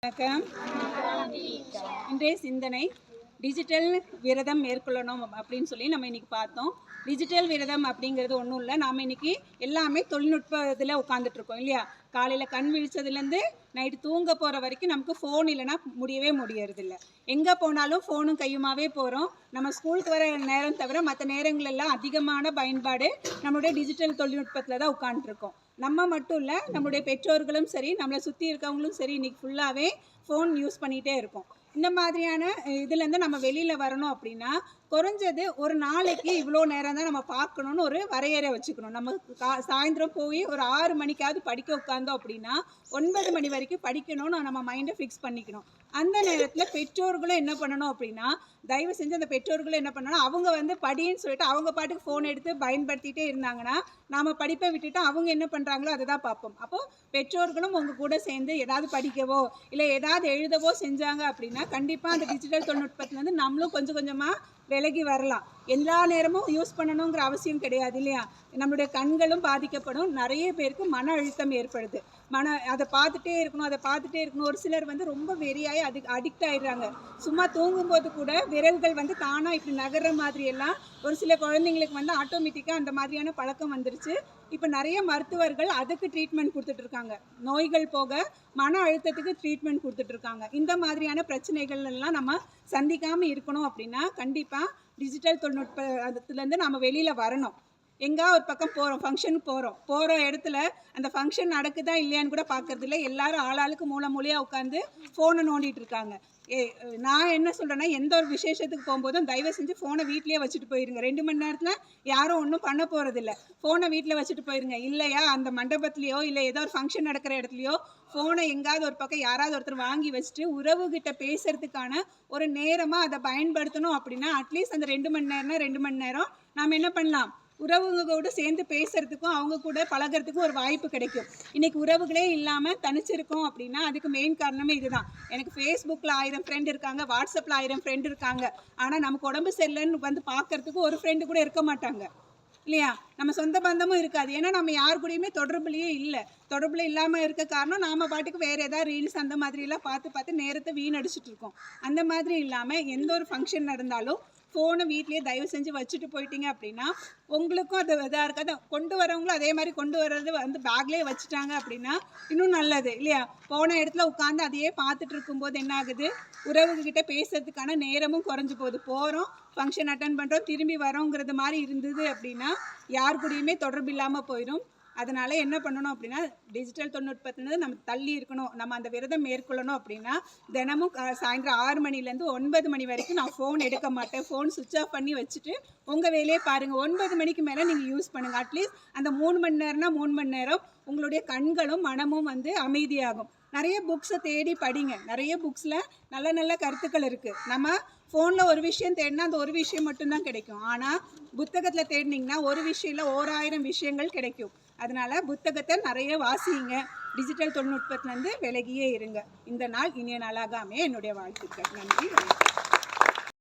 வணக்கம். இன்றைய சிந்தனை டிஜிட்டல் விரதம் மேற்கொள்ளணும் அப்படின்னு சொல்லி நம்ம இன்னைக்கு பார்த்தோம். டிஜிட்டல் விரதம் அப்படிங்கிறது ஒன்றும் இல்லை. நாம் இன்னைக்கு எல்லாமே தொழில்நுட்ப இதில் உட்காந்துட்டு இருக்கோம் இல்லையா? காலையில் கண் விழிச்சதுலேருந்து நைட்டு தூங்க போகிற வரைக்கும் நமக்கு ஃபோன் இல்லைன்னா முடியவே முடியறதில்ல. எங்கே போனாலும் ஃபோனும் கையுமாவே போகிறோம். நம்ம ஸ்கூலுக்கு வர நேரம் தவிர மற்ற நேரங்களெல்லாம் அதிகமான பயன்பாடு நம்மளுடைய டிஜிட்டல் தொழில்நுட்பத்தில் தான் உட்காந்துருக்கோம். நம்ம மட்டும் இல்லை, நம்மளுடைய பெற்றோர்களும் சரி, நம்மளை சுற்றி இருக்கவங்களும் சரி, இன்றைக்கி ஃபுல்லாகவே ஃபோன் யூஸ் பண்ணிகிட்டே இருக்கோம். இந்த மாதிரியான இதுலேருந்து நம்ம வெளியில் வரணும் அப்படின்னா குறைஞ்சது ஒரு நாளைக்கு இவ்வளோ நேரம் தான் நம்ம பார்க்கணுன்னு ஒரு வரையறை வச்சுக்கணும். நம்ம சாயந்தரம் போய் ஒரு 6 மணிக்காவது படிக்க உட்காந்தோம் அப்படின்னா 9 மணி வரைக்கும் படிக்கணும்னு நம்ம மைண்டை ஃபிக்ஸ் பண்ணிக்கணும். அந்த நேரத்தில் பெற்றோர்களும் என்ன பண்ணணும் அப்படின்னா, தயவு செஞ்சு அந்த பெற்றோர்களும் என்ன பண்ணணும், அவங்க படின்னு சொல்லிட்டு அவங்க பாட்டுக்கு ஃபோன் எடுத்து பயன்படுத்திகிட்டே இருந்தாங்கன்னா நாம் படிப்பை விட்டுட்டு அவங்க என்ன பண்ணுறாங்களோ அதை தான் பார்ப்போம். அப்போது பெற்றோர்களும் உங்கள் கூட சேர்ந்து ஏதாவது படிக்கவோ இல்லை ஏதாவது எழுதவோ செஞ்சாங்க அப்படின்னா கண்டிப்பாக அந்த டிஜிட்டல் தொழில்நுட்பத்துலேருந்து நம்மளும் கொஞ்சம் கொஞ்சமாக விலகி வரலாம். எல்லா நேரமும் யூஸ் பண்ணணுங்கிற அவசியம் கிடையாது இல்லையா? நம்மளுடைய கண்களும் பாதிக்கப்படும். நிறைய பேருக்கு மன அழுத்தம் ஏற்படுது. அதை பார்த்துட்டே இருக்கணும். ஒரு சிலர் ரொம்ப வெறியாகி அடிக்ட் ஆகிடுறாங்க. சும்மா தூங்கும்போது கூட விரல்கள் தானாக இப்படி நகர்ற மாதிரி எல்லாம் ஒரு சில குழந்தைங்களுக்கு ஆட்டோமேட்டிக்காக அந்த மாதிரியான பழக்கம் வந்துருச்சு. இப்போ நிறைய மருத்துவர்கள் அதுக்கு ட்ரீட்மெண்ட் கொடுத்துட்ருக்காங்க. நோய்கள் போக மன அழுத்தத்துக்கு ட்ரீட்மெண்ட் கொடுத்துட்ருக்காங்க. இந்த மாதிரியான பிரச்சனைகள் எல்லாம் நம்ம சந்திக்காமல் இருக்கணும் அப்படின்னா கண்டிப்பாக டிஜிட்டல் தொழில்நுட்பத்துலேருந்து நம்ம வெளியில் வரணும். எங்கா ஒரு பக்கம் போகிறோம், ஃபங்க்ஷனுக்கு போகிற இடத்துல அந்த ஃபங்க்ஷன் நடக்குதா இல்லையான்னு கூட பார்க்கறதில்ல. எல்லாரும் ஆளாளுக்கு மூலையாக உட்காந்து ஃபோனை நோண்டிகிட்டு இருக்காங்க. நான் என்ன சொல்கிறேன்னா, எந்த ஒரு விசேஷத்துக்கு போகும்போதும் தயவு செஞ்சு ஃபோனை வீட்லேயே வச்சுட்டு போயிருங்க. 2 மணி நேரத்தில் யாரும் ஒன்றும் பண்ண போகிறதில்ல. ஃபோனை வீட்டில் வச்சுட்டு போயிருங்க. இல்லையா அந்த மண்டபத்துலேயோ இல்லை ஏதோ ஒரு ஃபங்க்ஷன் நடக்கிற இடத்துலையோ ஃபோனை எங்காவது ஒரு பக்கம் யாராவது ஒருத்தர் வாங்கி வச்சுட்டு உறவுகிட்ட பேசுறதுக்கான ஒரு நேரமாக அதை பயன்படுத்தணும். அப்படின்னா அட்லீஸ்ட் அந்த 2 மணி நேரம் நாம் என்ன பண்ணலாம், உறவுகளோடு சேர்ந்து பேசுறதுக்கும் அவங்க கூட பழகிறதுக்கும் ஒரு வாய்ப்பு கிடைக்கும். இன்றைக்கி உறவுகளே இல்லாமல் தனிச்சிருக்கோம் அப்படின்னா அதுக்கு மெயின் காரணமே இதுதான். எனக்கு ஃபேஸ்புக்கில் 1000 ஃப்ரெண்ட் இருக்காங்க, வாட்ஸ்அப்பில் 1000 ஃப்ரெண்ட் இருக்காங்க. ஆனால் நமக்கு உடம்பு சரியில்லைன்னு பார்க்கறதுக்கு ஒரு ஃப்ரெண்டு கூட இருக்க மாட்டாங்க இல்லையா? நம்ம சொந்த பந்தமும் இருக்காது. ஏன்னா நம்ம யார் கூடயுமே தொடர்பில் இல்லாமல் இருக்க காரணம் நாம் பாட்டுக்கு வேறு ஏதாவது ரீல்ஸ் அந்த மாதிரிலாம் பார்த்து நேரத்தை வீணடிச்சிட்டு இருக்கோம். அந்த மாதிரி இல்லாமல் எந்த ஒரு ஃபங்க்ஷன் நடந்தாலும் ஃபோனை வீட்லேயே தயவு செஞ்சு வச்சுட்டு போயிட்டீங்க அப்படின்னா உங்களுக்கும் அது இதாக இருக்காது. கொண்டு வரவங்களும் அதே மாதிரி கொண்டு வர்றது பேக்லேயே வச்சுட்டாங்க அப்படின்னா இன்னும் நல்லது இல்லையா? போன இடத்துல உட்காந்து அதையே பார்த்துட்டு இருக்கும்போது என்ன ஆகுது, உறவுகிட்ட பேசுறதுக்கான நேரமும் குறைஞ்சி போகுது. போகிறோம், ஃபங்க்ஷன் அட்டன் பண்ணுறோம், திரும்பி வரோங்கிறது மாதிரி இருந்தது அப்படின்னா யார் கூடயுமே தொடர்பு இல்லாமல் போயிடும். அதனால் என்ன பண்ணணும் அப்படின்னா, டிஜிட்டல் தொழில்நுட்பத்திலேருந்து நம்ம தள்ளி இருக்கணும். நம்ம அந்த விரதம் மேற்கொள்ளணும் அப்படின்னா தினமும் சாயந்தரம் 6 மணிலேருந்து 9 மணி வரைக்கும் நான் ஃபோன் எடுக்க மாட்டேன். ஃபோன் சுவிட்ச் ஆஃப் பண்ணி வச்சுட்டு உங்கள் வேலையை பாருங்கள். 9 மணிக்கு மேலே நீங்கள் யூஸ் பண்ணுங்கள். அட்லீஸ்ட் அந்த 3 மணி நேரம்னா 3 மணி நேரம் உங்களுடைய கண்களும் மனமும் அமைதியாகும். நிறைய புக்ஸை தேடி படிங்க. நிறைய புக்ஸில் நல்ல நல்ல கருத்துக்கள் இருக்குது. நம்ம ஃபோனில் ஒரு விஷயம் தேடினா அந்த ஒரு விஷயம் மட்டும்தான் கிடைக்கும். ஆனால் புத்தகத்தில் தேடினீங்கன்னா ஒரு விஷயம் இல்லை 1000 விஷயங்கள் கிடைக்கும். அதனால் புத்தகத்தை நிறைய வாசிங்க. டிஜிட்டல் தொழில்நுட்பத்திலேருந்து விலகியே இருங்க. இந்த நாள் இனிய நாளாக அமைய என்னுடைய வாழ்த்துக்கள். நன்றி.